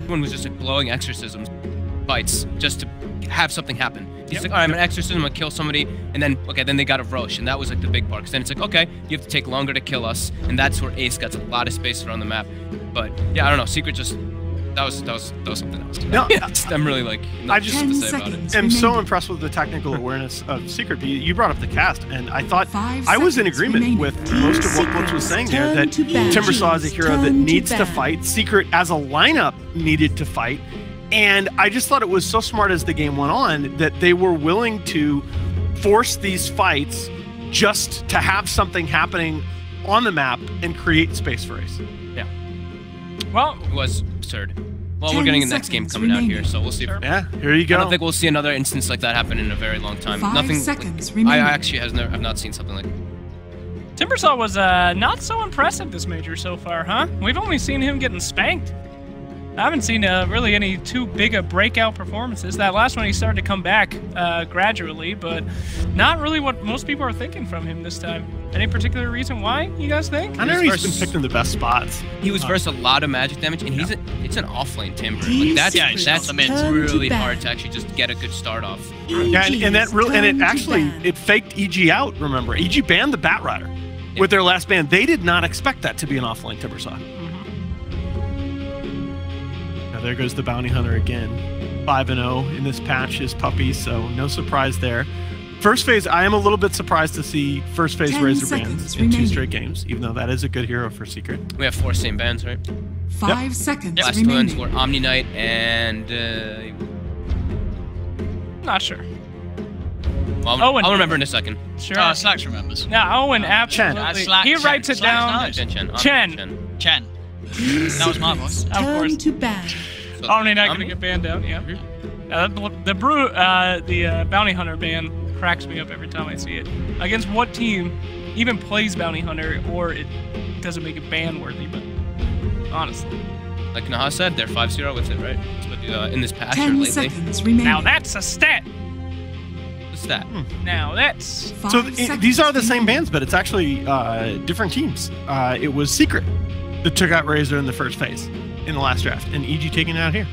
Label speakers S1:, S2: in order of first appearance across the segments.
S1: everyone was just like blowing exorcisms fights just to have something happen. He's like, all right, I'm an exorcism, I'm gonna kill somebody, and then, okay, then they got a Roche, and that was like the big part, because then it's like, okay, you have to take longer to kill us, and that's where Ace gets a lot of space around the map. But, yeah, I don't know, Secret just, that was something else.
S2: No,
S1: I'm really like,
S2: I just am so impressed with the technical awareness of Secret. You brought up the cast, and I thought I was in agreement with most of what Blitz was saying there, that Timbersaw is a hero that needs to fight, Secret as a lineup needed to fight, and I just thought it was so smart as the game went on that they were willing to force these fights just to have something happening on the map and create space for Ace.
S1: Yeah. Well, it was absurd. Well, we're getting the next game coming out here, so we'll see.
S2: Yeah, here you go.
S1: I don't think we'll see another instance like that happen in a very long time.
S3: 5 seconds
S1: like,
S3: remaining.
S1: I actually have not seen something like.
S4: Timbersaw was not so impressive this major so far, huh? We've only seen him getting spanked. I haven't seen really any too big a breakout performances. That last one, he started to come back gradually, but not really what most people are thinking from him this time. Any particular reason why, you guys think?
S2: I know he's been picked in the best spots.
S1: He was versus a lot of magic damage, and it's an offlane Timber. Like that's really hard to actually just get a good start off.
S2: Yeah, and it faked EG out. Remember, EG banned the Bat Rider with their last ban. They did not expect that to be an offlane Timbersaw. Now there goes the Bounty Hunter again. 5-0 in this patch is Puppy, so no surprise there. First phase, I am a little bit surprised to see first phase Razor bans in 2 straight games, even though that is a good hero for Secret.
S1: We have 4 same bans, right?
S3: 5 seconds
S1: Last
S3: remaining.
S1: ones were Omni Knight and...
S4: Not sure.
S1: Well, I'll remember in a second.
S4: Sure.
S5: Slacks remembers.
S4: Yeah, Owen, absolutely. He writes it down.
S1: Chen.
S5: That was my voice.
S4: Of course.
S3: To ban.
S4: Omni Knight gonna get banned out, yeah. The Bounty Hunter ban cracks me up every time I see it. Against what team even plays Bounty Hunter, or it doesn't make it ban worthy, but honestly.
S1: Like Naha said, they're 5-0 with it, right? But in this patch or
S3: 10
S1: lately.
S3: seconds remaining.
S4: Now that's a stat!
S1: What's that?
S4: Now that's...
S2: So these are the same bans, but it's actually different teams. It was Secret that took out Razor in the first phase in the last draft, and EG taking it out here.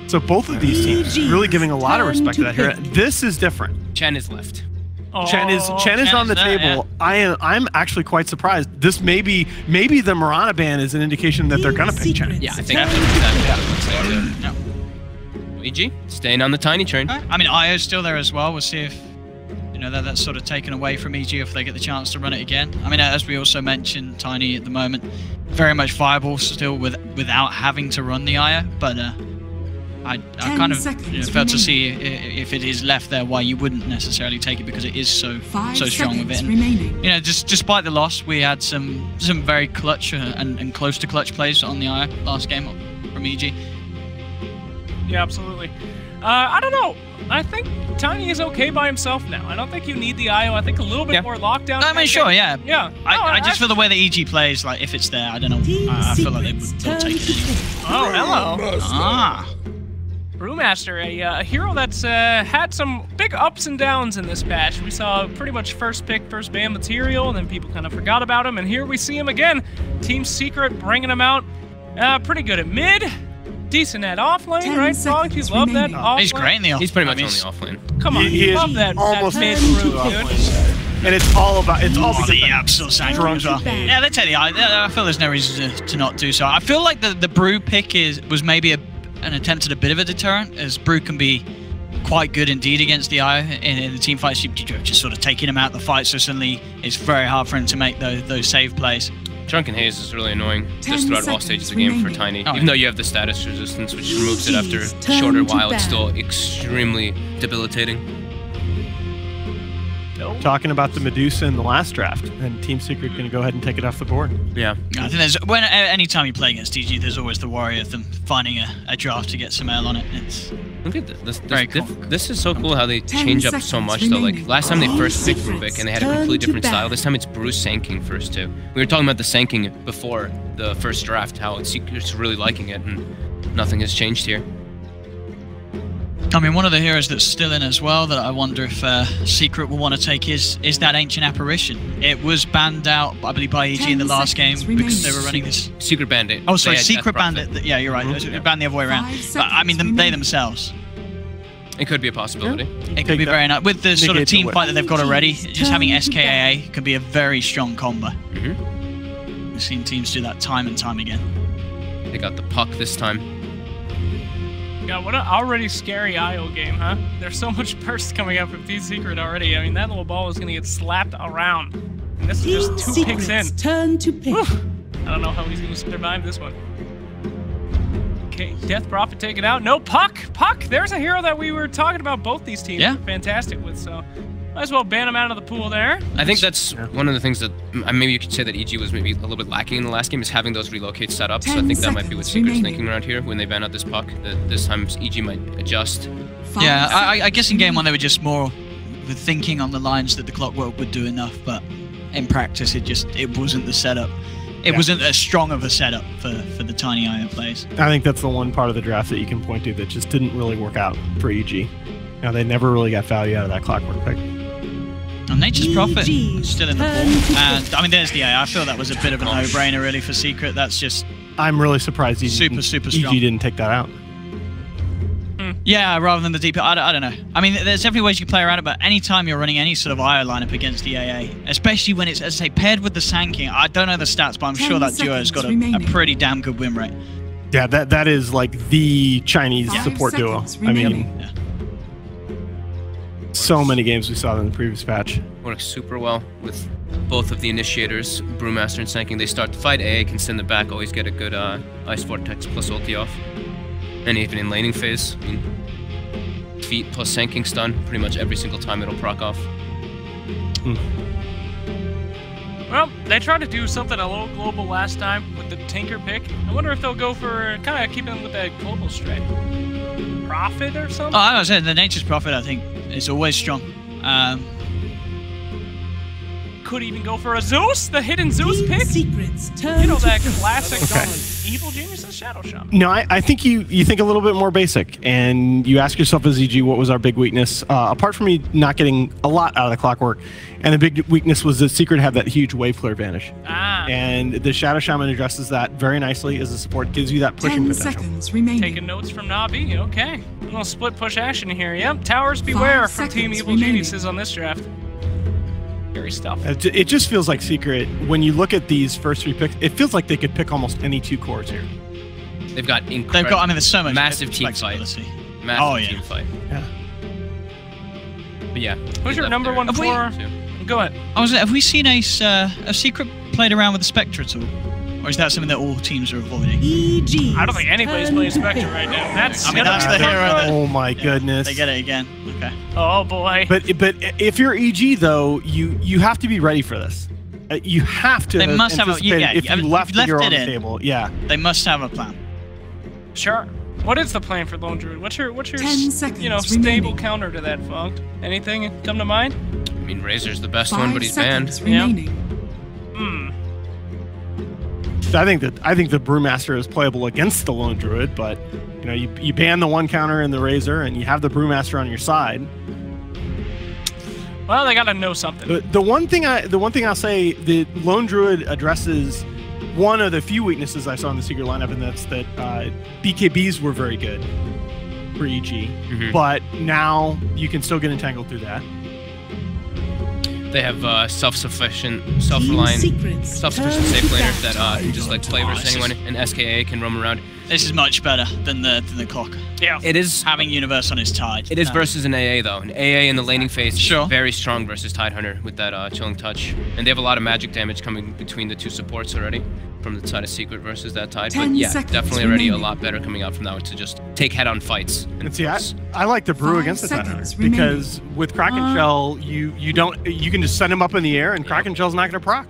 S2: So both of these teams really giving a lot of respect to that hero. This is different.
S1: Chen is left.
S4: Oh,
S2: Chen is on the table. Yeah. I'm actually quite surprised. This maybe the Mirana ban is an indication that they're gonna pick Chen.
S1: Yeah, I think that's what it looks like too. EG, staying on the tiny train.
S5: I mean, Io's still there as well. We'll see if that's sort of taken away from EG if they get the chance to run it again. I mean, as we also mentioned, Tiny at the moment very much viable still without having to run the Io, but. I kind of failed to see if it is left there why you wouldn't necessarily take it, because it is so strong with it. And, just despite the loss, we had some very clutch and close to clutch plays on the IO last game from EG.
S4: Yeah, absolutely. I don't know. I think Tiny is okay by himself now. I don't think you need the IO. I think a little bit more lockdown.
S5: I mean, sure, yeah.
S4: Yeah.
S5: I just feel the way that EG plays, like if it's there, I don't know. I feel like they'll take it.
S4: Oh, hello.
S5: Ah.
S4: Brewmaster, a hero that's had some big ups and downs in this patch. We saw pretty much first pick, first ban material, and then people kind of forgot about him, and here we see him again. Team Secret bringing him out. Pretty good at mid, decent at offlane, right, Frog? You love that offlane?
S5: He's great in the offlane.
S1: He's pretty much on the offlane.
S4: Come on,
S2: he
S4: love that mid
S2: brew,
S4: dude.
S2: And it's all
S5: the absolute
S2: drunk.
S5: Yeah, they take the Io. I feel there's no reason to not do so. I feel like the Brew pick was maybe an attempt at a bit of a deterrent, as Brew can be quite good indeed against the Io in the team fights. You just sort of taking him out of the fight, so suddenly it's very hard for him to make those save plays.
S1: Drunken Haze is really annoying just throughout all stages of the game for Tiny. Even though you have the status resistance, which removes it after a shorter while, it's still extremely debilitating.
S2: Talking about the Medusa in the last draft, and Team Secret going to go ahead and take it off the board.
S1: Yeah.
S5: I think anytime you play against DG, there's always the worry of them finding a draft to get some mail on it. It's
S1: Look at this.
S5: Very cool.
S1: This is so cool how they change up so much though. Like last time they first picked Rubik and they had a completely different style. This time it's Bruce Sanking first too. We were talking about the Sanking before the first draft, how Secret's really liking it, and nothing has changed here.
S5: I mean, one of the heroes that's still in as well that I wonder if Secret will want to take is that Ancient Apparition. It was banned out, I believe, by EG in the last game because they were running this...
S1: Secret Bandit.
S5: Oh, sorry, Secret Bandit. Yeah, you're right. It was banned the other way around. But, I mean, they themselves.
S1: It could be a possibility.
S5: It could be very nice. With the sort of team fight that they've got already, just having SKAA can be a very strong combo. We've seen teams do that time and time again.
S1: They got the puck this time.
S4: God, what an already scary IO game, huh? There's so much burst coming up from Team Secret already. I mean, that little ball is going to get slapped around. And this is just 2 picks in.
S3: Turn to pick.
S4: I don't know how he's going to survive this one. Okay, Death Prophet take it out. No, Puck! Puck! There's a hero that we were talking about both these teams are fantastic with, so might as well ban him out of the pool there.
S1: I think that's one of the things that maybe you could say that EG was maybe a little bit lacking in the last game is having those relocates set up. So I think that might be what Secret's thinking around here when they ban out this puck. That this time EG might adjust.
S5: Yeah, I guess in game 1 they were just more with thinking on the lines that the Clockwork would do enough, but in practice it wasn't the setup. It wasn't as strong of a setup for the Tiny IO players.
S2: I think that's the one part of the draft that you can point to that just didn't really work out for EG. You know, they never really got value out of that Clockwork pick.
S5: And Nature's Prophet still in the pool. And I mean, there's the A. I feel that was a bit of a no-brainer really for Secret. That's just...
S2: I'm really surprised
S5: super strong.
S2: EG didn't take that out.
S5: Yeah, rather than the DP. I don't know. I mean, there's definitely ways you can play around it, but anytime you're running any sort of IO lineup against the AA, especially when it's, as I say, paired with the Sanking, I don't know the stats, but I'm sure that duo has got a pretty damn good win rate.
S2: Yeah, that is like the Chinese support duo. I mean, so many games we saw in the previous patch.
S1: Works super well with both of the initiators, Brewmaster and Sanking. They start the fight, AA can send them back, always get a good Ice Vortex plus ulti off. And even in laning phase, I mean, feet plus Sanking stun, pretty much every single time it'll proc off.
S4: Well, they tried to do something a little global last time with the Tinker pick. I wonder if they'll go for kind of keeping with that global strat. Prophet or something?
S5: Oh, I was saying the Nature's Prophet, I think, is always strong.
S4: Could even go for a Zeus, the hidden Zeus pick.
S3: Secrets,
S4: you know, that classic Evil Genius's Shadow Shot.
S2: No, I think you think a little bit more basic, and you ask yourself as EG, what was our big weakness? Apart from me not getting a lot out of the Clockwork, and the big weakness was that Secret had that huge wave clear advantage. And the Shadow Shaman addresses that very nicely as a support, gives you that pushing
S3: 10
S2: potential.
S3: seconds remaining.
S4: Taking notes from Navi, okay. A little split push action here. Yep, towers beware from Team Evil Geniuses on this draft. Scary stuff.
S2: It just feels like Secret, when you look at these first 3 picks, it feels like they could pick almost any 2 cores here.
S1: They've got incredible.
S5: They've got, I mean, there's so much
S1: massive team fight. Massive team fight.
S2: Yeah.
S1: But yeah.
S4: Who's your number 1 core? Go ahead.
S5: Have we seen a Secret played around with the Spectre at all? Or is that something that all teams are avoiding?
S3: EG.
S4: I don't think anybody's playing Spectre right now. That's
S5: the hero.
S2: Oh my goodness.
S5: They get it again. Okay.
S4: Oh boy.
S2: But if you're EG though, you have to be ready for this. You have to.
S5: They must have a. Yeah,
S2: if you left it on the
S5: in,
S2: table, yeah.
S5: They must have a plan.
S4: Sure. What is the plan for Lone Druid? What's your
S3: 10 seconds
S4: stable
S3: remaining.
S4: Counter to that, Funked? Anything come to mind?
S1: I mean, Razor's the best
S3: 5
S1: one, but he's banned.
S3: seconds remaining.
S2: I think the Brewmaster is playable against the Lone Druid, but you know, you ban the 1 counter in the Razor, and you have the Brewmaster on your side.
S4: Well, they gotta know something.
S2: The one thing I'll say, the Lone Druid addresses one of the few weaknesses I saw in the Secret lineup, and that's that BKBs were very good for EG, but now you can still get entangled through that.
S1: They have self-sufficient, self-reliant, self-sufficient safe laners that can just like play versus anyone, and SKA can roam around.
S5: This is much better than the clock.
S4: Yeah.
S1: It is
S5: having Universe on his Tide.
S1: It is versus an AA though. An AA in the laning phase
S5: Sure.
S1: is very strong versus Tidehunter with that chilling touch. And they have a lot of magic damage coming between the 2 supports already from the side of Secret versus that Tide. But yeah, definitely already a lot better coming out from that one to just take head-on fights.
S2: And see, I like to brew against the Tidehunter because with Kraken Shell, you can just send him up in the air and Kraken Shell's not going to proc.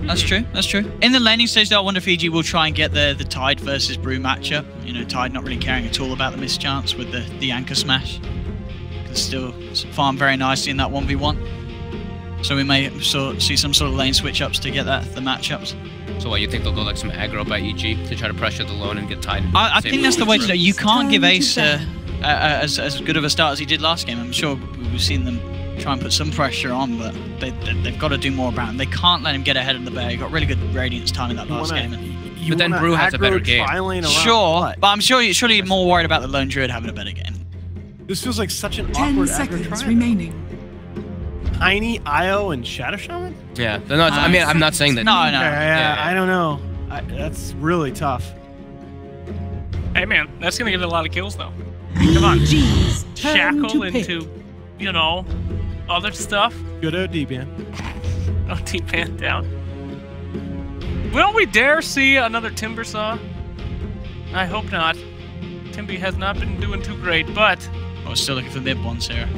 S5: That's true. That's true. In the laning stage, though, I wonder if EG will try and get the Tide versus Brew matchup. You know, Tide not really caring at all about the mischance with the anchor smash. Can still farm very nicely in that 1v1. So we may see some sort of lane switch ups to get the matchups.
S1: So what, you think they'll go like some aggro by EG to try to pressure the lone and get Tide?
S5: I think that's the way to do it. You can't give Ace a as good of a start as he did last game. I'm sure we've seen them try and put some pressure on, but they've got to do more about him. They can't let him get ahead of the bear. He got really good Radiance time in that last game.
S1: But then Brew has a better game.
S5: Sure, but I'm surely you're more worried about the Lone Druid having a better game.
S2: This feels like such an
S3: 10
S2: awkward
S3: seconds remaining.
S2: Tiny, Io, and Shadow Shaman?
S1: Yeah, they're not, I mean, I'm not saying that.
S5: No.
S2: Yeah, I don't know. That's really tough.
S4: Hey man, that's gonna get a lot of kills though. Come on,
S3: G's
S4: shackle into, you know, other stuff.
S2: Good OD ban.
S4: Oh, D-ban down. Will we dare see another Timbersaw? I hope not. Timby has not been doing too great, but...
S5: I was still looking for mid ones here.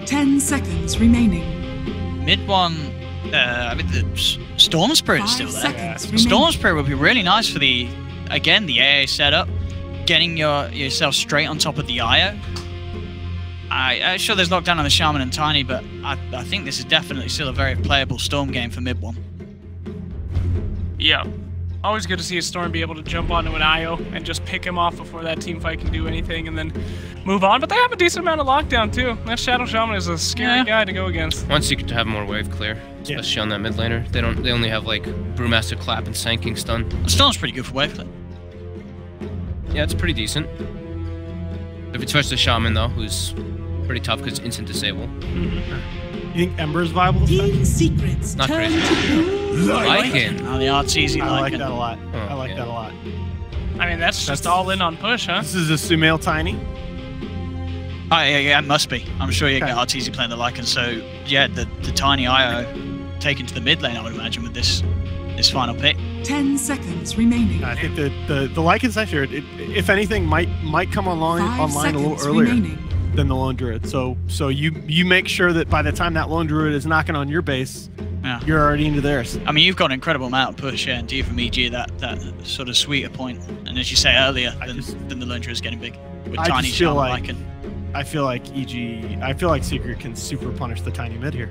S3: 10 seconds remaining.
S5: Mid one, I mean, the Storm Spirit is still there. Storm Spirit would be really nice for the AA setup. Getting yourself straight on top of the IO. I'm sure there's lockdown on the Shaman and Tiny, but I think this is definitely still a very playable Storm game for mid one.
S4: Yeah. Always good to see a Storm be able to jump onto an IO and just pick him off before that team fight can do anything and then move on. But they have a decent amount of lockdown too. That Shadow Shaman is a scary guy to go against.
S1: One secret to have more wave clear, especially on that mid laner. They only have like Brewmaster Clap and Sanking Stun.
S5: Stun's pretty good for wave clear.
S1: Yeah, it's pretty decent. If it's versus Shaman though, who's pretty tough because instant disable.
S2: You think Ember's viable?
S3: Team secrets.
S1: Not crazy. Lycan.
S5: Oh, the art's easy.
S2: I like that a lot. I like that a lot.
S4: I mean, that's just all in on push, huh?
S2: This is a Sumail Tiny.
S5: Oh, yeah, it must be. I'm sure you get Arteezy playing the Lycan, so yeah, the Tiny IO taken to the mid lane, I would imagine, with this final pick.
S3: 10 seconds remaining.
S2: I think the Lycan's next year, if anything, might come online a little earlier than the Lone Druid. So you make sure that by the time that Lone Druid is knocking on your base, you're already into theirs.
S5: I mean, you've got an incredible amount of push, and D from EG that sort of sweeter point. And as you say earlier, then the Lone Druid is getting big with Tiny Shaman Lycan.
S2: I feel like Secret can super punish the Tiny mid here.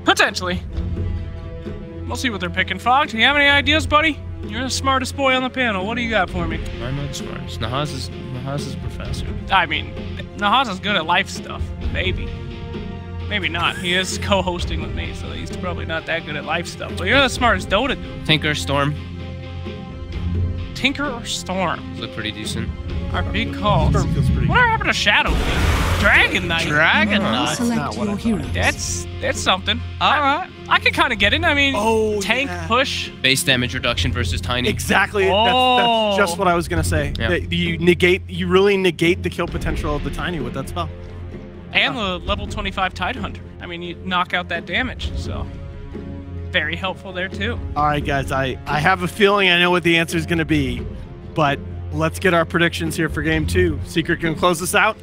S4: Potentially. We'll see what they're picking. Fog, do you have any ideas, buddy? You're the smartest boy on the panel. What do you got for me?
S1: I'm not the smartest. Nahaz is a professor.
S4: I mean, Nahaz is good at life stuff. Maybe. Maybe not. He is co-hosting with me, so he's probably not that good at life stuff. But you're the smartest Dota dude.
S1: Tinker, Storm.
S4: Tinker or Storm?
S1: Those look pretty decent.
S4: Our big calls.
S2: Storm feels pretty good.
S4: What happened to Shadow? Dragon Knight.
S5: Dragon Knight.
S3: Select your heroes.
S4: That's something.
S5: Alright.
S4: I can kind of get it. I mean, tank push.
S1: Base damage reduction versus Tiny.
S2: Exactly. That's just what I was gonna say.
S1: Yeah.
S2: You really negate the kill potential of the Tiny with that spell.
S4: And the level 25 Tidehunter. I mean, you knock out that damage, so very helpful there too.
S2: All right, guys. I have a feeling I know what the answer is gonna be, but let's get our predictions here for game 2. Secret can close this out.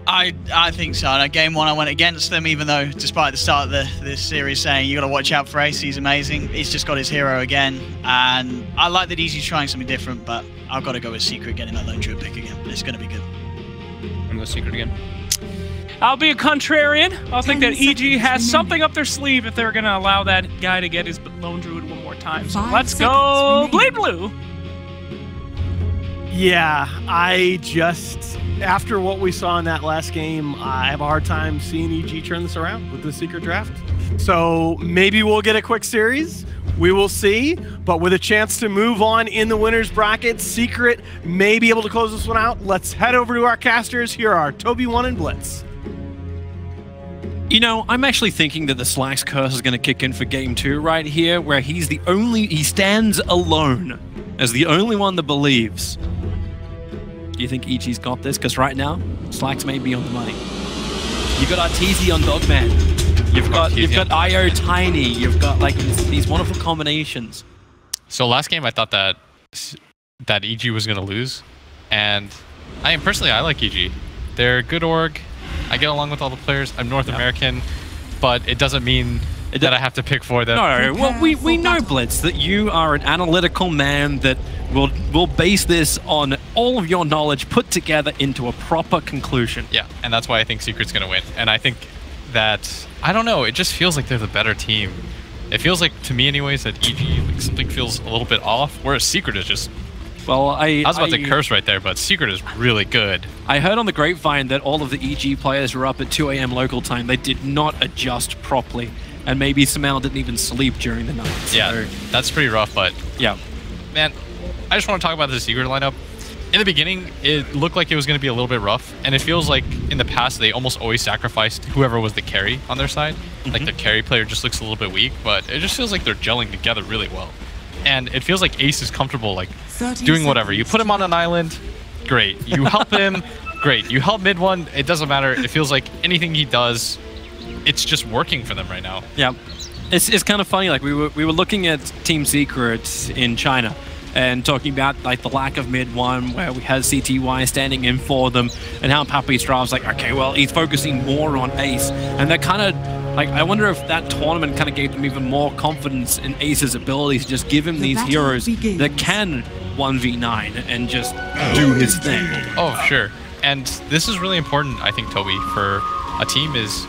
S5: I think so. And game 1, I went against them, even though, despite the start of this series saying you got to watch out for Ace, he's amazing. He's just got his hero again, and I like that he's trying something different. But I've got to go with Secret getting that Lone Druid pick again. It's going to be good.
S1: I'm gonna go Secret again.
S4: I'll be a contrarian. I'll think that EG has something up their sleeve if they're going to allow that guy to get his Lone Druid one more time. So let's go Bleed Blue.
S2: Yeah, after what we saw in that last game, I have a hard time seeing EG turn this around with the Secret draft. So maybe we'll get a quick series. We will see. But with a chance to move on in the winner's bracket, Secret may be able to close this one out. Let's head over to our casters. Here are Toby 1 and Blitz.
S6: You know, I'm actually thinking that the Slacks curse is going to kick in for game 2 right here, where he stands alone as the only one that believes. Do you think EG's got this? Because right now, Slacks may be on the money. You've got Arteezy on Dogman. You've got IO Tiny. You've got like these wonderful combinations.
S7: So last game, I thought that EG was going to lose, and I like EG. They're a good org. I get along with all the players. I'm North American, but it doesn't mean that I have to pick for them.
S6: No, well, we know, Blitz, that you are an analytical man that will base this on all of your knowledge put together into a proper conclusion.
S7: Yeah, and that's why I think Secret's going to win. And I think that, I don't know, it just feels like they're the better team. It feels like, to me anyways, that EG, like, something feels a little bit off, whereas Secret is just
S6: Well,
S7: I was about to curse right there, but Secret is really good.
S6: I heard on the grapevine that all of the EG players were up at 2 a.m. local time. They did not adjust properly, and maybe Samel didn't even sleep during the night. So,
S7: yeah, that's pretty rough, but
S6: yeah.
S7: Man, I just want to talk about the Secret lineup. In the beginning, it looked like it was going to be a little bit rough, and it feels like in the past they almost always sacrificed whoever was the carry on their side. Like the carry player just looks a little bit weak, but it just feels like they're gelling together really well. And it feels like Ace is comfortable like doing whatever. You put him on an island, great. You help him, great. You help mid one, it doesn't matter. It feels like anything he does, it's just working for them right now.
S6: Yeah, it's kind of funny. Like we were looking at Team Secret in China and talking about like the lack of mid one, where we had CTY standing in for them, and how Papi Strave's like, okay, well, he's focusing more on Ace, and that kind of like, I wonder if that tournament kind of gave them even more confidence in Ace's ability to just give him these heroes that can 1v9 and just do his thing.
S7: Oh, sure. And this is really important, I think, Toby, for a team is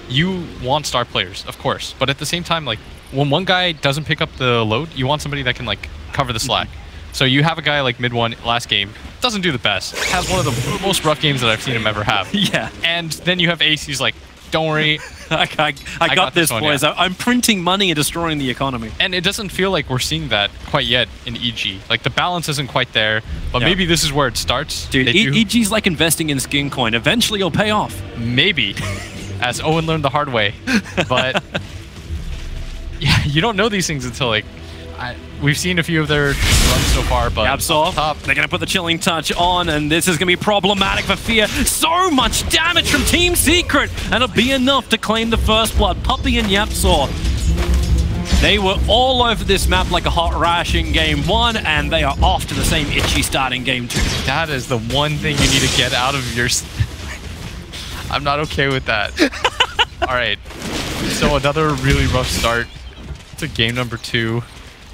S7: you want star players, of course, but at the same time, like when one guy doesn't pick up the load, you want somebody that can like cover the slack. So you have a guy like mid one last game, doesn't do the best, has one of the most rough games that I've seen him ever have.
S6: Yeah.
S7: And then you have Ace, he's like, don't worry,
S6: I got this,
S7: one,
S6: boys.
S7: yeah.
S6: I'm printing money and destroying the economy.
S7: And it doesn't feel like we're seeing that quite yet in EG. Like the balance isn't quite there, but maybe this is where it starts.
S6: Dude, EG's like investing in skin coin. Eventually it'll pay off.
S7: Maybe, as Owen learned the hard way. But yeah, you don't know these things until like, we've seen a few of their runs so far, but
S6: Absol, they're going to put the chilling touch on, and this is going to be problematic for Fear. So much damage from Team Secret, and it'll be enough to claim the first blood. Puppy and Yapsaw, they were all over this map like a hot rash in game one, and they are off to the same itchy start in game two.
S7: That is the one thing you need to get out of your... I'm not okay with that. All right, so another really rough start to game number 2.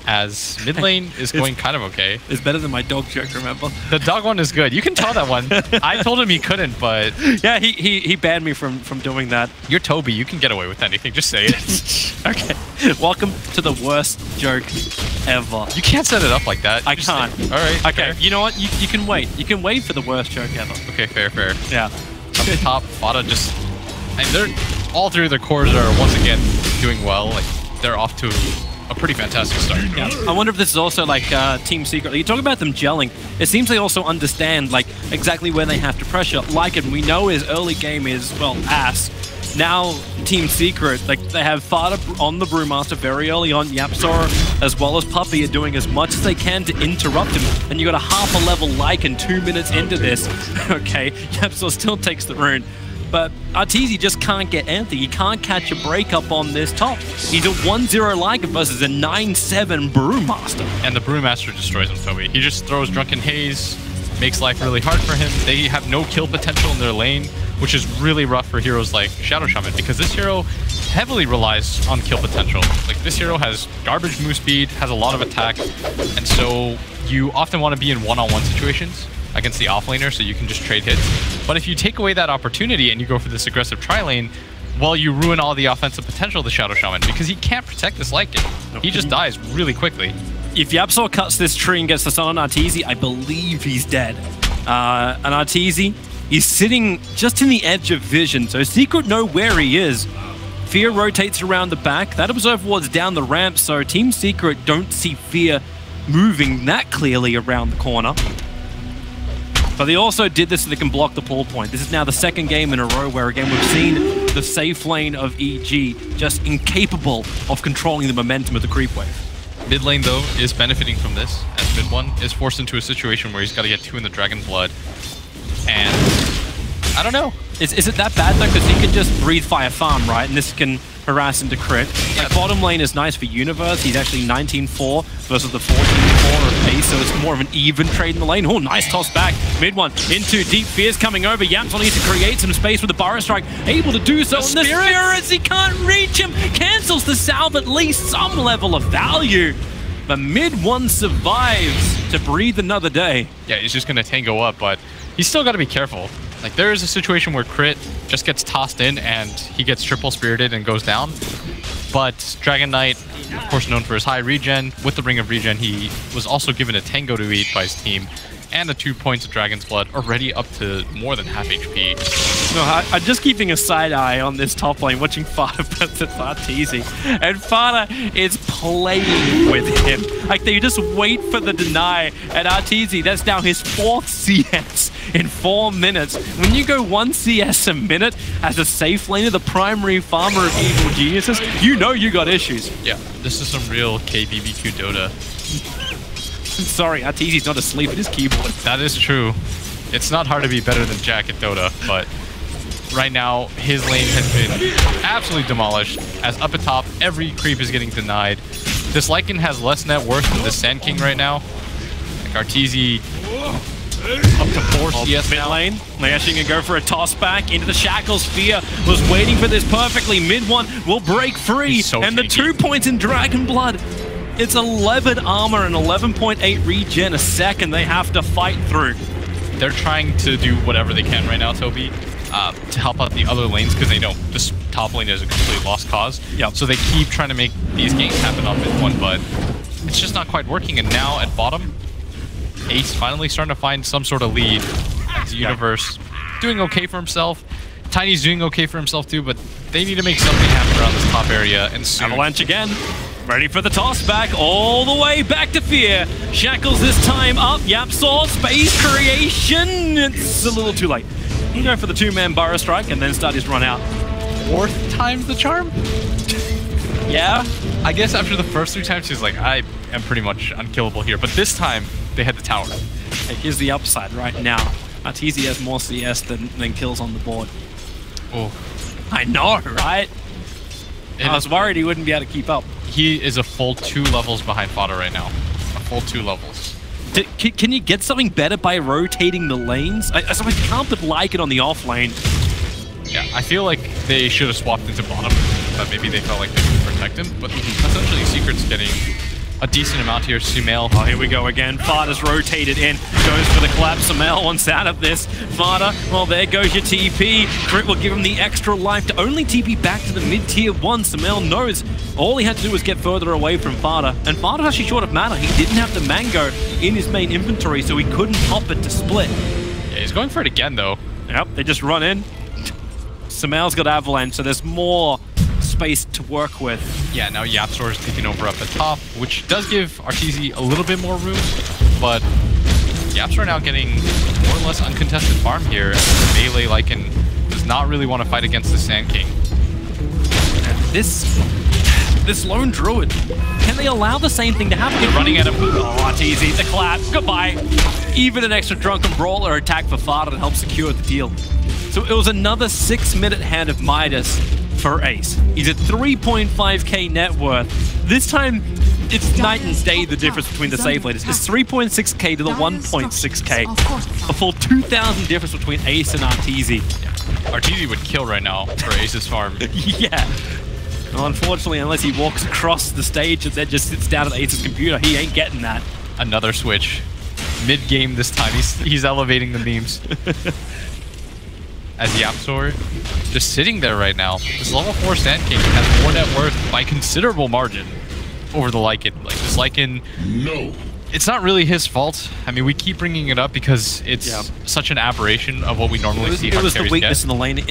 S7: As mid lane is going kind of okay.
S6: It's better than my dog joke, remember?
S7: The dog one is good. You can tell that one. I told him he couldn't, but...
S6: Yeah, he banned me from doing that.
S7: You're Toby. You can get away with anything. Just say it.
S6: Okay. Welcome to the worst joke ever.
S7: You can't set it up like that.
S6: I can't.
S7: All right.
S6: Okay,
S7: fair.
S6: you know what? You can wait. You can wait for the worst joke ever.
S7: Okay, fair.
S6: Yeah.
S7: Up the top, Fada just... And they're... All three of their cores are, once again, doing well. Like, they're off to... a pretty fantastic start.
S6: Yeah. I wonder if this is also like Team Secret. You talk about them gelling. It seems they also understand like exactly where they have to pressure. Like it, we know his early game is, well, ass. Now Team Secret, like they have Fada on the Brewmaster very early on. Yapsaw as well as Puppy are doing as much as they can to interrupt him. And you got a half a level Lycan 2 minutes into this. Okay, Yapsaw still takes the rune. But Arteezy just can't get anything. He can't catch a break up on this top. He's a 1-0 Lycan versus a 9-7 Brewmaster.
S7: And the Brewmaster destroys him, Toby. He just throws Drunken Haze, makes life really hard for him. They have no kill potential in their lane, which is really rough for heroes like Shadow Shaman, because this hero heavily relies on kill potential. Like, this hero has garbage move speed, has a lot of attack, and so you often want to be in one-on-one situations against the offlaner so you can just trade hits. But if you take away that opportunity and you go for this aggressive tri-lane, well, you ruin all the offensive potential of the Shadow Shaman because he can't protect this Lycan. He just dies really quickly.
S6: If Yapsaw cuts this tree and gets the stun on Arteezy, I believe he's dead. And Arteezy, he's sitting just in the edge of vision, so Secret know where he is. Fear rotates around the back. That Observer Ward's down the ramp, so Team Secret don't see Fear moving that clearly around the corner. But they also did this so they can block the pull point. This is now the second game in a row where, again, we've seen the safe lane of EG just incapable of controlling the momentum of the creep wave.
S7: Mid lane, though, is benefiting from this, as mid one is forced into a situation where he's got to get 2 in the Dragon Blood. And I don't know.
S6: Is it that bad, though? Because he can just breathe fire farm, right? And this can harass him to crit.
S7: Yeah.
S6: Like, bottom lane is nice for Universe. He's actually 19-4 versus the 14-4 of Ace, so it's more of an even trade in the lane. Oh, nice toss back. Mid one into deep. Fear's coming over. Yapsaw needs to create some space with the Burrow Strike. Able to do so. And the Spirits, he can't reach him. Cancels the salve, at least some level of value. But mid one survives to breathe another day.
S7: Yeah, he's just going to tango up, but he's still got to be careful. Like, there is a situation where Crit just gets tossed in and he gets triple spirited and goes down. But Dragon Knight, of course known for his high regen, with the Ring of Regen, he was also given a Tango to eat by his team, and the 2 points of Dragon's Blood, already up to more than half HP.
S6: No, I'm just keeping a side eye on this top lane, watching Fada versus Arteezy. And Fada is playing with him. Like, they just wait for the deny. And Arteezy, that's now his 4th CS in 4 minutes. When you go 1 CS a minute as a safe laner, the primary farmer of evil geniuses, you know you got issues.
S7: Yeah, this is some real KBBQ Dota.
S6: Sorry, Arteezy's not asleep at his keyboard.
S7: That is true. It's not hard to be better than Jack at Dota, but right now his lane has been absolutely demolished. As up atop, every creep is getting denied. This Lycan has less net worth than the Sand King right now. Like Arteezy up to 4 CS
S6: mid
S7: now.
S6: lane. They're actually going to go for a toss back into the Shackles. Fear was waiting for this perfectly. Mid one will break free.
S7: So
S6: and
S7: tanky.
S6: the 2 points in Dragon Blood. It's 11 armor and 11.8 regen a second they have to fight through.
S7: They're trying to do whatever they can right now, Toby, to help out the other lanes, because they know this top lane is a complete lost cause.
S6: Yep.
S7: So they keep trying to make these games happen up in one, but it's just not quite working. And now at bottom, Ace finally starting to find some sort of lead. As the Universe doing okay for himself. Tiny's doing okay for himself too, but they need to make something happen around this top area, and soon.
S6: Avalanche again. Ready for the toss back, all the way back to Fear. Shackles this time up. Yapsaw, space creation. It's a little too late. You go for the 2-man Burrow Strike and then start his run out.
S7: 4th time's the charm?
S6: Yeah.
S7: I guess after the first 3 times, he's like, I am pretty much unkillable here. But this time, they had the tower.
S6: Hey, here's the upside right now. Arteezy has more CS than kills on the board.
S7: Oh,
S6: I know, right? I was worried he wouldn't be able to keep up.
S7: he is a full 2 levels behind Fodder right now. A full 2 levels.
S6: Can you get something better by rotating the lanes? I can't put Lycan on the off lane.
S7: Yeah, I feel like they should have swapped into bottom, but maybe they felt like they could protect him. But essentially, Secret's getting a decent amount here. Sumail.
S6: Oh, here we go again. Fada's rotated in. Goes for the collapse. Sumail wants out of this. Fada, well, there goes your TP. Crit will give him the extra life to only TP back to the mid-tier 1. Sumail knows all he had to do was get further away from Fada. And Fada's actually short of mana. He didn't have the Mango in his main inventory, so he couldn't pop it to split.
S7: Yeah, he's going for it again, though.
S6: Yep, they just run in. Sumail's got Avalanche, so there's more space to work with.
S7: Yeah, now Yapsor is taking over up at top, which does give Arteezy a little bit more room, but Yapsor now getting more or less uncontested farm here. The melee Lycan does not really want to fight against the Sand King.
S6: This lone druid, can they allow the same thing to happen? They're running at him. Oh, Arteezy, the clap, goodbye. Even an extra drunken brawler attack for Fada to help secure the deal. So it was another 6-minute hand of Midas for Ace. He's at 3.5k net worth. This time, it's night and day the difference between the save leaders. It's 3.6k to the 1.6k. A full 2,000 difference between Ace and Arteezy.
S7: Yeah. Arteezy would kill right now for Ace's farm.
S6: Yeah. Well, unfortunately, unless he walks across the stage and then just sits down at Ace's computer, he ain't getting that.
S7: Another switch. Mid-game this time, he's elevating the memes. As Yapsor just sitting there right now. This level 4 Sand King has more net worth by considerable margin over the Lycan. Like, this Lycan, it's not really his fault. I mean, we keep bringing it up because it's such an aberration of what we normally see.
S6: It was the weakness in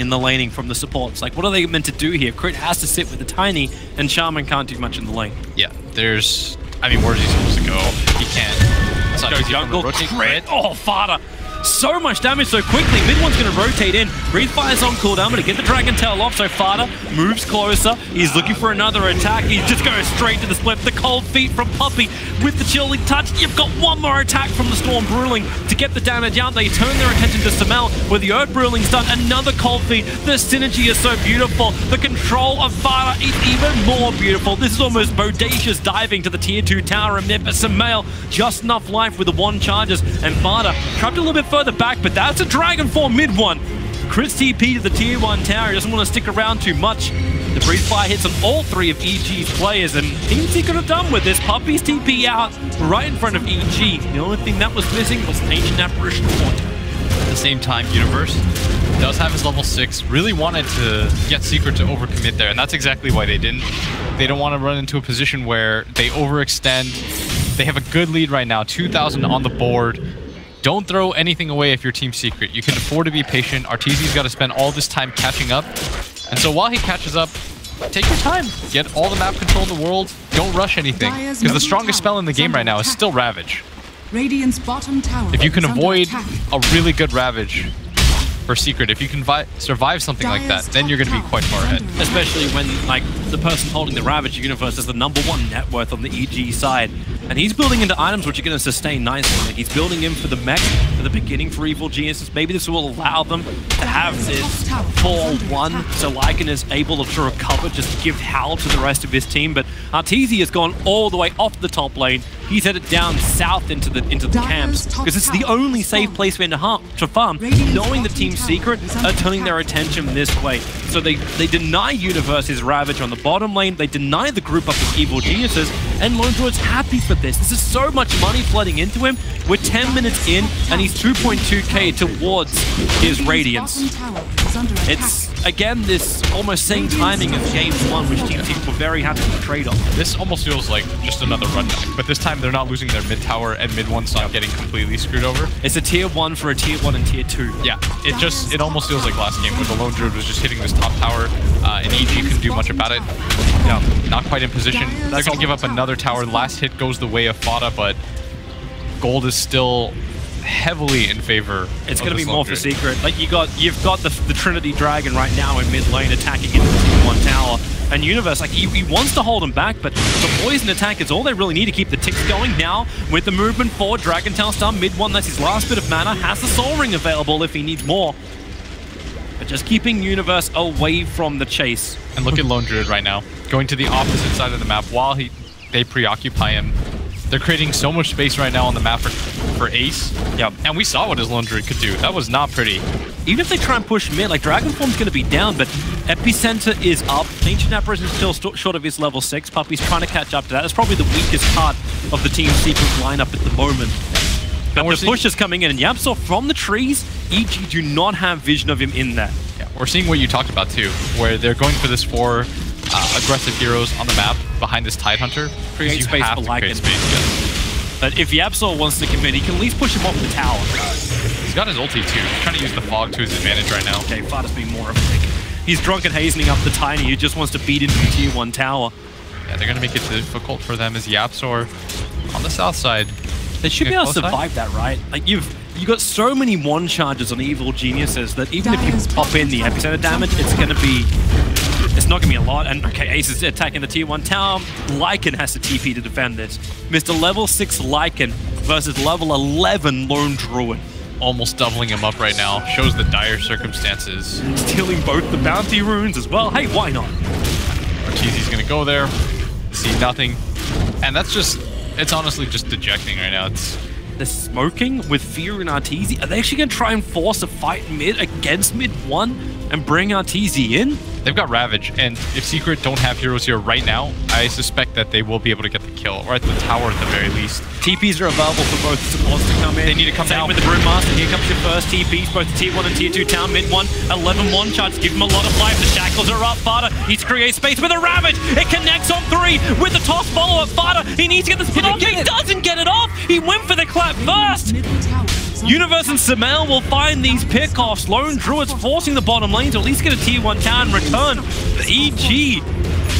S6: the laning from the supports. Like, what are they meant to do here? Crit has to sit with the Tiny, and Shaman can't do much in the lane.
S7: Yeah, there's... I mean, where's he supposed to go? He can't. It's not
S6: Go
S7: easy
S6: jungle,
S7: from the rotate
S6: crit. Oh, Fada! So much damage so quickly. Mid one's going to rotate in. Breathe Fire's on cooldown, but to get the Dragon Tail off, so Fada moves closer. He's looking for another attack. He just goes straight to the split. The cold feet from Puppey with the chilling touch. You've got one more attack from the Storm Bruling to get the damage out. They turn their attention to Sumail where the Earth Bruling's done. Another cold feet. The synergy is so beautiful. The control of Fada is even more beautiful. This is almost bodacious diving to the tier 2 tower of Nip. But Sumail, just enough life with the 1 charges. And Fada trapped a little bit further back, but that's a Dragon 4 mid one. Chris TP to the tier 1 tower. He doesn't want to stick around too much. The Breathe Fire hits on all 3 of EG's players, and things he could have done with this. Puppy's TP out right in front of EG. The only thing that was missing was an Ancient Apparition point.
S7: At the same time, Universe does have his level 6, really wanted to get Secret to overcommit there, and that's exactly why they didn't. They don't want to run into a position where they overextend. They have a good lead right now, 2,000 on the board. Don't throw anything away if you're Team Secret. You can afford to be patient. Arteezy's got to spend all this time catching up. And so while he catches up, take your time. Get all the map control in the world. Don't rush anything. Because the strongest spell in the game right now is still Ravage.
S3: Radiant's bottom tower
S7: If you can
S3: is under
S7: avoid
S3: attack.
S7: a really good Ravage for Secret, if you can survive something like that, then you're going to be quite far ahead.
S6: Especially when, like, the person holding the Ravage universe is the #1 net worth on the EG side. And he's building into items which are going to sustain nicely. Like, he's building in for the mech, for the beginning for Evil Geniuses. Maybe this will allow them to have this 4-1, so Lycan is able to recover, just give Howl to the rest of his team. But Arteezy has gone all the way off the top lane. He's headed down south into the camps, because it's the only safe place for him to farm, knowing the Team Secret are turning their attention this way. So they deny Universe his Ravage on the bottom lane, they deny the group up of Evil Geniuses, and Lone Druid's happy for this. This is so much money flooding into him. We're 10 minutes in, and he's 2.2k towards his Radiance. It's, again, this almost same timing as Game 1, which Team Secret were very happy with the trade-off.
S7: This almost feels like just another run back, but this time they're not losing their mid tower, and mid 1's not getting completely screwed over.
S6: It's a tier 1 for a tier 1 and tier 2.
S7: Yeah, it almost feels like last game where the Lone Druid was just hitting this top tower, and EG couldn't do much about it. Yeah, not quite in position. They're going to give up another tower. Last hit goes the way of Fada, but gold is still heavily in favor.
S6: It's going to be more for Secret. Like, you've got the Trinity Dragon right now in mid lane attacking into the tier 1 tower. And Universe, like, he wants to hold him back, but the poison attack is all they really need to keep the ticks going. Now, with the movement forward, Dragon Tail Star, mid 1, that's his last bit of mana, has the Soul Ring available if he needs more. But just keeping Universe away from the chase.
S7: And look at Lone Druid right now, going to the opposite side of the map while they preoccupy him. They're creating so much space right now on the map for Ace.
S6: Yep.
S7: And we saw what his Lone Druid could do. That was not pretty.
S6: Even if they try and push mid, like, Dragon Form's going to be down, but Epicenter is up. Ancient Apparition is still short of his level 6. Puppy's trying to catch up to that. That's probably the weakest part of the Team Secret lineup at the moment. But the push is coming in, and Yapsaw from the trees, EG do not have vision of him in there.
S7: Yeah, we're seeing what you talked about too, where they're going for this 4 aggressive heroes on the map behind this Tidehunter.
S6: Create space for Lycan. But if Yapsaw wants to commit, he can at least push him off the tower.
S7: He's got his ulti too. He's trying to use the fog to his advantage right now.
S6: Okay, Fada's being more of a dick. He's drunk and hastening up the Tiny, who just wants to beat into the tier 1 tower.
S7: Yeah, they're going to make it difficult for them as Yapsaw on the south side.
S6: They should be able to survive that, right? Like, you got so many 1 charges on Evil Geniuses that even if you pop in the epicenter damage, it's not gonna be a lot. And okay, Ace is attacking the tier 1 tower. Lycan has to TP to defend this. Mr. level 6 Lycan versus level 11 Lone Druid.
S7: Almost doubling him up right now. Shows the dire circumstances.
S6: Stealing both the bounty runes as well. Hey, why not?
S7: Arteezy's gonna go there. See nothing. And that's just, it's honestly just dejecting right now.
S6: They're smoking with Fear and Arteezy. Are they actually going to try and force a fight mid against mid 1 and bring Arteezy in?
S7: They've got Ravage, and if Secret don't have heroes here right now, I suspect that they will be able to get the kill, or at the tower at the very least.
S6: TPs are available for both supports to come in.
S7: They need to come down.
S6: Same with the Brewmaster. Here comes your first TPs, both the tier 1 and tier 2 town. Mid 1, 11 1-shots, give him a lot of life. The shackles are up. Fada needs to create space with a Ravage. It connects on 3 with the toss follow-up. Fada, he needs to get the spin off. He doesn't get it off. He went for the clap first. Universe and Samel will find these pickoffs. Lone Druid's forcing the bottom lane to at least get a tier 1 tower in return. The EG,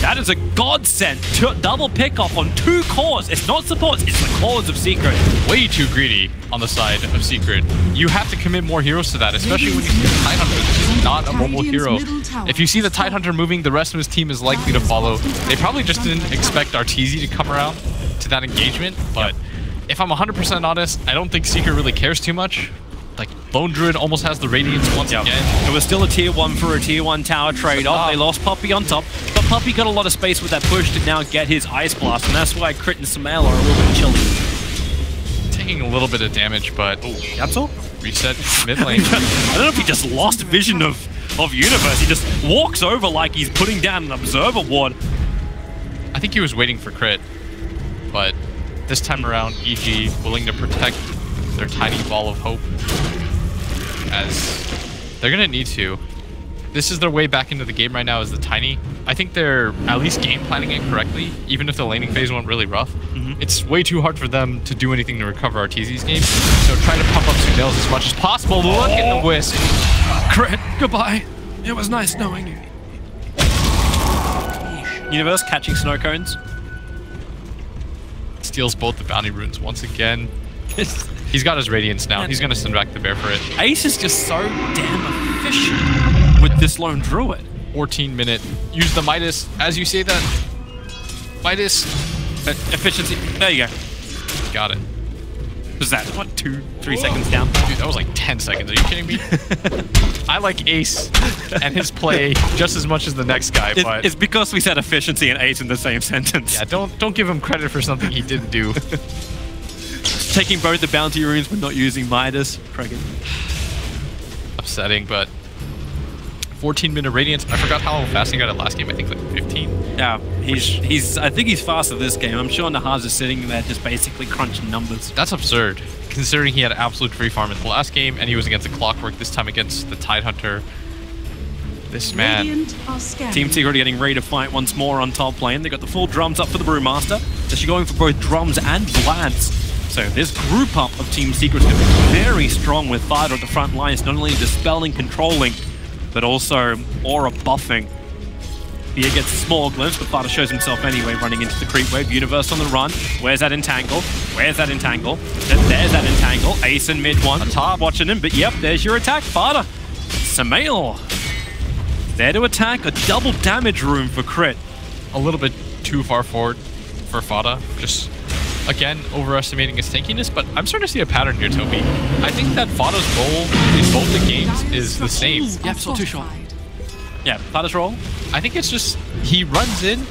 S6: that is a godsend. Double pickoff on 2 cores. It's not supports, it's the cores of Secret.
S7: Way too greedy on the side of Secret. You have to commit more heroes to that, especially when you see the Tidehunter. This is not a mobile hero. If you see the Tidehunter moving, the rest of his team is likely to follow. They probably just didn't expect Arteezy to come around to that engagement, but if I'm 100% honest, I don't think Secret really cares too much. Like, Lone Druid almost has the Radiance once again.
S6: It was still a tier 1 for a tier 1 tower trade-off. They lost Puppy on top, but Puppy got a lot of space with that push to now get his Ice Blast, and that's why Crit and Samel are a little bit chilly.
S7: Taking a little bit of damage, but
S6: Yapsaw?
S7: Reset mid lane.
S6: I don't know if he just lost vision of Universe. He just walks over like he's putting down an Observer Ward.
S7: I think he was waiting for Crit, but this time around, EG willing to protect their tiny ball of hope as They're gonna need to. This is their way back into the game right now as the Tiny. I think they're at least game planning it correctly, even if the laning phase went really rough. It's way too hard for them to do anything to recover Arteezy's game. So try to pump up Sunails as much as possible. Look at the Wisp.
S6: Crit, goodbye. It was nice knowing you. Universe catching snow cones.
S7: Steals both the bounty runes once again. He's got his Radiance now. He's gonna send back the bear for it.
S6: Ace is just so damn efficient with this lone druid.
S7: 14-minute. Use the Midas as you say that. Midas.
S6: Efficiency. There you go.
S7: Got it.
S6: Was that, what, 2-3 seconds down?
S7: Dude, that was like 10 seconds. Are you kidding me? I like Ace and his play just as much as the next guy, but...
S6: It's because we said efficiency and Ace in the same sentence.
S7: Yeah, don't give him credit for something he didn't do.
S6: Taking both the bounty runes but not using Midas. Kraken.
S7: Upsetting, but 14-minute Radiance. I forgot how fast he got it last game. I think like 15.
S6: Yeah, I think he's faster this game. I'm sure Nahaz is sitting there just basically crunching numbers.
S7: That's absurd, considering he had absolute free farm in the last game, and he was against the Clockwork this time against the Tidehunter. This man.
S6: Team Secret getting ready to fight once more on top lane. They got the full drums up for the Brewmaster. So she's going for both drums and Vlads. So this group up of Team Secret's going to be very strong with Fighter at the front lines, not only dispelling, controlling, but also aura buffing. Here gets a small glimpse, but Fighter shows himself anyway, running into the creep wave. Universe on the run. Where's that entangle? Where's that entangle? There's that entangle. Ace in mid one. Top watching him, but yep, there's your attack, Fighter. Samael. There to attack, a double damage room for crit.
S7: A little bit too far forward for Fada. Just, again, overestimating his tankiness, but I'm starting to see a pattern here, Toby. I think that Fada's role in both the games is the same.
S6: Yep, still too short. Yeah, Fada's role?
S7: I think it's just, he runs in,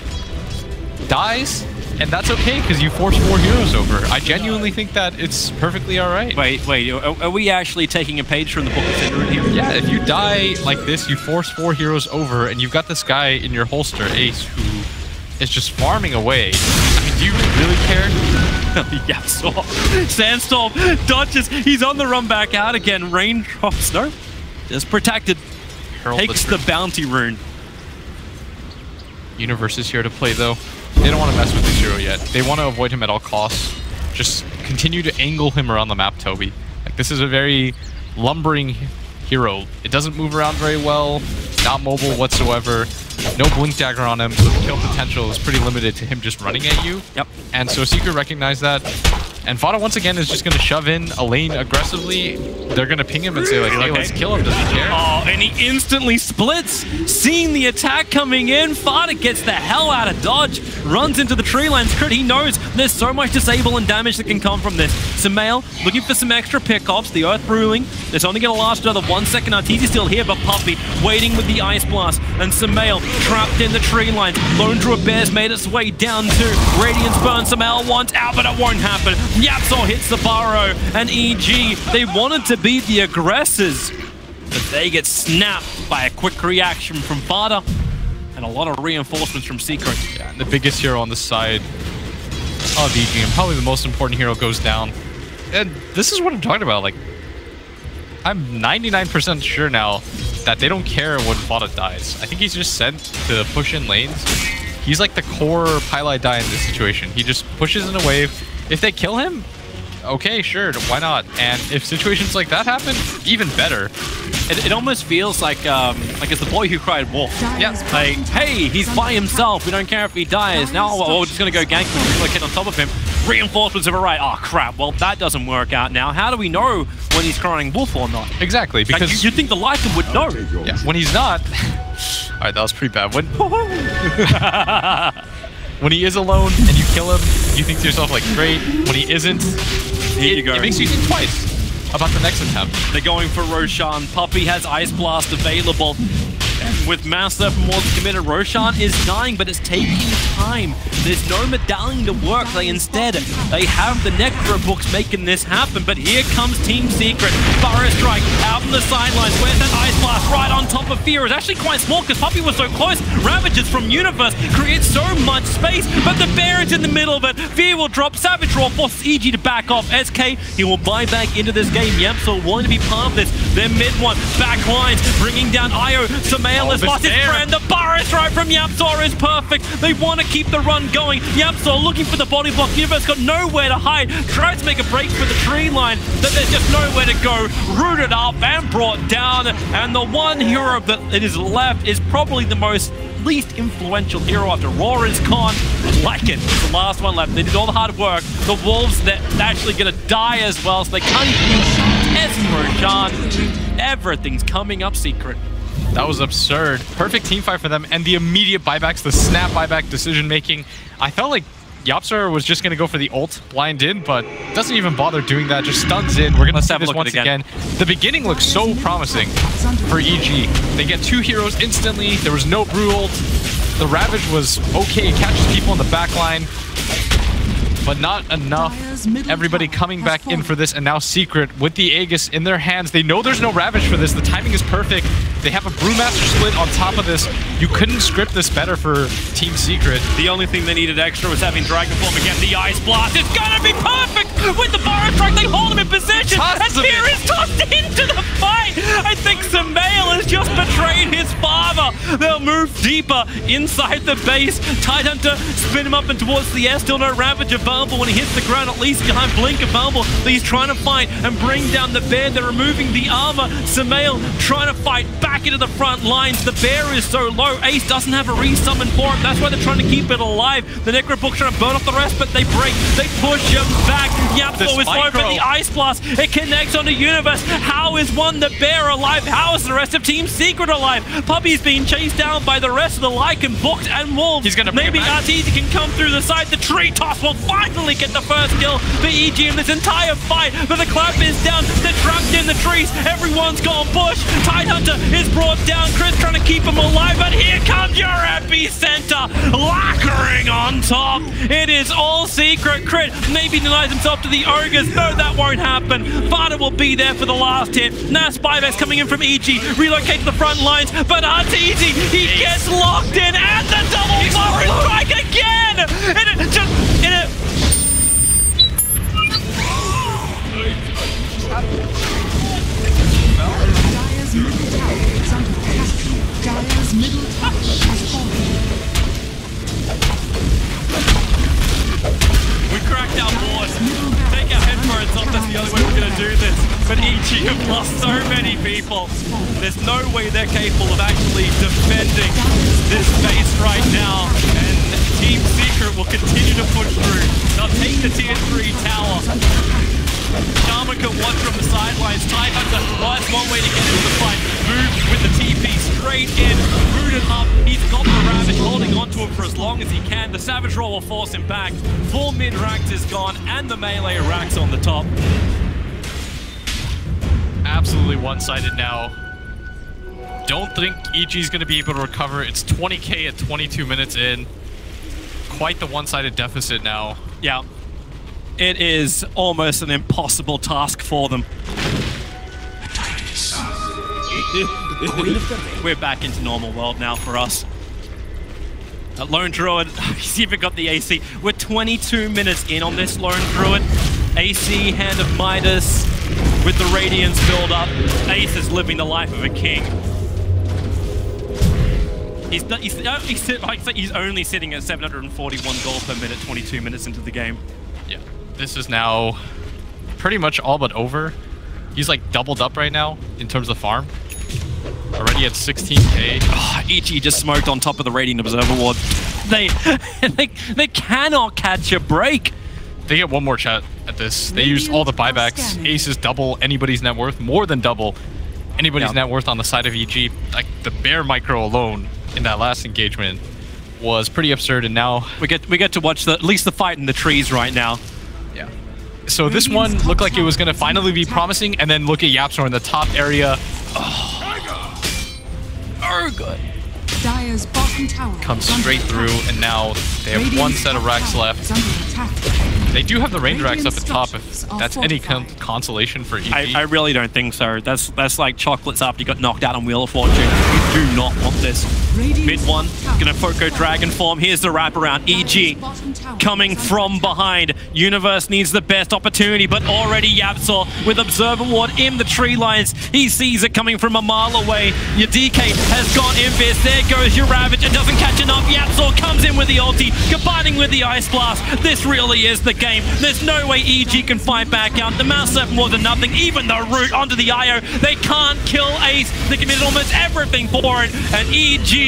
S7: dies, and that's okay, because you force 4 heroes over. I genuinely think that it's perfectly alright.
S6: Wait, are we actually taking a page from the Book of Cinder here?
S7: Yeah, if you die like this, you force 4 heroes over, and you've got this guy in your holster, Ace, who is just farming away. I mean, do you really care?
S6: Yeah, so Sandstorm dodges, he's on the run back out again. Raindrops, no, just protected. Takes the bounty rune.
S7: Universe is here to play, though. They don't want to mess with this hero yet. They want to avoid him at all costs. Just continue to angle him around the map, Toby. Like, this is a very lumbering hero. It doesn't move around very well, not mobile whatsoever. No blink dagger on him, so the kill potential is pretty limited to him just running at you.
S6: Yep.
S7: And so Secret recognized that. And Fada once again is just going to shove in a lane aggressively. They're going to ping him and say, like, hey, let's kill him. Does he care?
S6: Oh, and he instantly splits. Seeing the attack coming in, Fada gets the hell out of dodge. Runs into the tree lines. Crit, he knows there's so much disable and damage that can come from this. Samael looking for some extra pickups. The Earth Brewing. It's only going to last another 1 second. Arteezy's still here, but Puppey waiting with the Ice Blast. And Samael trapped in the tree lines. Lone Druid Bear's made its way down to Radiance Burn. Samael wants out, but it won't happen. Yapsor hits the Burrow, and EG, they wanted to beat the aggressors, but they get snapped by a quick reaction from Fada, and a lot of reinforcements from Secret.
S7: Yeah, and the biggest hero on the side of EG, and probably the most important hero, goes down. And this is what I'm talking about. Like, I'm 99% sure now that they don't care when Fada dies. I think he's just sent to push in lanes. He's like the core Pylai die in this situation. He just pushes in a wave. If they kill him, okay, sure, why not? And if situations like that happen, even better.
S6: It almost feels like it's the boy who cried wolf.
S7: Yeah.
S6: Like, hey, he's by himself. We don't care if he dies. Now we're just going to go gank him. We're going to get on top of him. Reinforcements have arrived. Oh, crap. Well, that doesn't work out now. How do we know when he's crying wolf or not?
S7: Exactly, because...
S6: Like, you'd think the Lycan would know.
S7: Yeah, when he's not... Alright, that was pretty bad. When he is alone and you kill him, you think to yourself, like, great. When he isn't, it makes you think twice about the next attempt.
S6: They're going for Roshan. Puppey has Ice Blast available. And with Mass Surf and Wars committed, Roshan is dying, but it's taking time. There's no medallion to work. They have the Necro books making this happen. But here comes Team Secret. Burrow Strike out on the sidelines. Where's that Ice Blast? Right on top of Fear. It's actually quite small because Puppey was so close. Ravages from Universe create so much space, but the Bear is in the middle of it. Fear will drop. Savage Roar forces EG to back off. SK, he will buy back into this game. Yamso wanting to be part of this. Their mid one. Back lines, bringing down Io. Samael has lost his friend. The Burrow Strike from Yamso is perfect. They want to keep the run going. Yamso looking for the body block. Universe got nowhere to hide. Tries to make a break for the tree line. That there's just nowhere to go. Rooted up and brought down. And the one hero that is left is probably the least influential hero after Roar is gone. Lycan is the last one left. They did all the hard work. The Wolves, they're actually going to die as well, so they can't even test Roshan. Everything's coming up Secret.
S7: That was absurd. Perfect team fight for them, and the immediate buybacks, the snap buyback decision making. I felt like Yapsar was just going to go for the ult, blind in, but doesn't even bother doing that, just stuns in. We're going to see this once again. The beginning looks so promising for EG. They get 2 heroes instantly. There was no brew ult. The Ravage was okay, it catches people in the back line, but not enough. Everybody coming back in for this, and now Secret with the Aegis in their hands. They know there's no Ravage for this. The timing is perfect. They have a Brewmaster split on top of this. You couldn't script this better for Team Secret.
S6: The only thing they needed extra was having Dragon Form again. The Ice Blast. It's gonna be perfect with the Burrow Strike. They hold him in position, and Fear is tossed into the fight. I think Samael has just betrayed his father. They'll move deeper inside the base. Tidehunter spin him up and towards the air. Still no Ravage available when he hits the ground. At least behind Blink available. He's trying to fight and bring down the Bear. They're removing the armor. Samael trying to fight back into the front lines. The Bear is so low. Ace doesn't have a resummon for him. That's why they're trying to keep it alive. The Necrobook trying to burn off the rest, but they break. They push him back. Yapso is low for the Ice Blast. It connects onto Universe. How is the Bear alive? How is the rest of Team Secret alive? Puppey's being chased down by the rest of the Lycan, Booked, and Wolves.
S7: He's gonna bring
S6: Maybe
S7: it back.
S6: Arteezy can come through the side. The tree toss will finally get the first kill for EG in this entire fight. But the clap is down. They're trapped in the trees. Everyone's gone bush. Tidehunter is brought down. Chris trying to keep him alive. But here comes your epicenter. Lacquering on top. It is all Secret. Crit maybe denies himself to the Ogres. No, that won't happen. Vada will be there for the last hit. Now Spyback's coming in from EG. Relocate to the front lines. But Arteezy, he gets locked in. And the double Burrow Strike again. And it just...
S3: Dire's middle tower is under attack. Dire's middle tower has fallen.
S6: We cracked our board. Take our headphones off. That's the only way we're going to do this. But EG have lost so many people. There's no way they're capable of actually defending this base right now. And Team Secret will continue to push through. They'll take the tier 3 tower. Sharma can watch from the sidelines. Tidehunter, that's one way to get into the fight. Move with the TP straight in. Rooted up. He's got the Ravage holding onto him for as long as he can. The Savage Roll will force him back. Full mid Rax is gone, and the melee Rax on the top.
S7: Absolutely one-sided now. Don't think EG's going to be able to recover. It's 20k at 22 minutes in. Quite the one-sided deficit now.
S6: Yeah. It is almost an impossible task for them. We're back into normal world now for us. Lone Druid, he's even got the AC. We're 22 minutes in on this Lone Druid. AC, Hand of Midas, with the Radiance build up. Ace is living the life of a king. He's only sitting at 741 gold per minute, 22 minutes into the game.
S7: Yeah, this is now pretty much all but over. He's like doubled up right now in terms of farm. Already at 16k.
S6: Oh, EG just smoked on top of the Radiant Observer Ward. They cannot catch a break.
S7: They get one more chat at this. They use all the buybacks. Aces double anybody's net worth, more than double anybody's net worth on the side of EG. Like the Bear micro alone in that last engagement was pretty absurd, and now
S6: we get to watch at least the fight in the trees right now.
S7: Yeah. So this one looked like it was going to finally be promising, and then look at Yapsor in the top area. Oh, good.
S3: Dire's bottom tower
S7: comes
S3: is under
S7: straight through,
S3: attack.
S7: and now they have
S3: Radiant's
S7: one set of
S3: top
S7: racks
S3: tower
S7: left.
S3: is under attack.
S7: They do have the range racks up at top.
S3: Structures
S7: If
S3: are
S7: that's any
S3: fortified.
S7: consolation for EG.
S6: I really don't think so. That's like chocolates after you got knocked out on Wheel of Fortune. You do not want this. Mid one, gonna Foco Dragon form. Here's the wraparound. EG coming from behind. Universe needs the best opportunity, but already Yapsor with Observer Ward in the tree lines. He sees it coming from a mile away. Your DK has gone Invis. There goes your Ravage. It doesn't catch enough. Yapsor comes in with the ulti, combining with the Ice Blast. This really is the game. There's no way EG can fight back out. The mouse left more than nothing. Even the root onto the IO. They can't kill Ace. They committed almost everything for it. And EG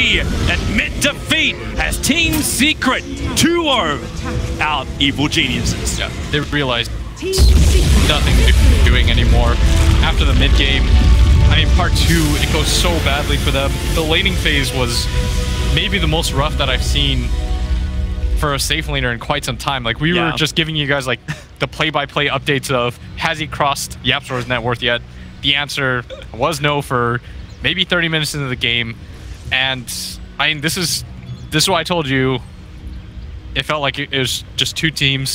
S6: admit defeat as Team Secret 2-0 out Evil Geniuses.
S7: Yeah, they realized nothing they're doing anymore. After the mid game, I mean, part 2, it goes so badly for them. The laning phase was maybe the most rough that I've seen for a safe laner in quite some time. Like, we were just giving you guys like the play-by-play updates of, has he crossed Yapsor's net worth yet? The answer was no for maybe 30 minutes into the game. And I mean, this is what I told you. It felt like it was just two teams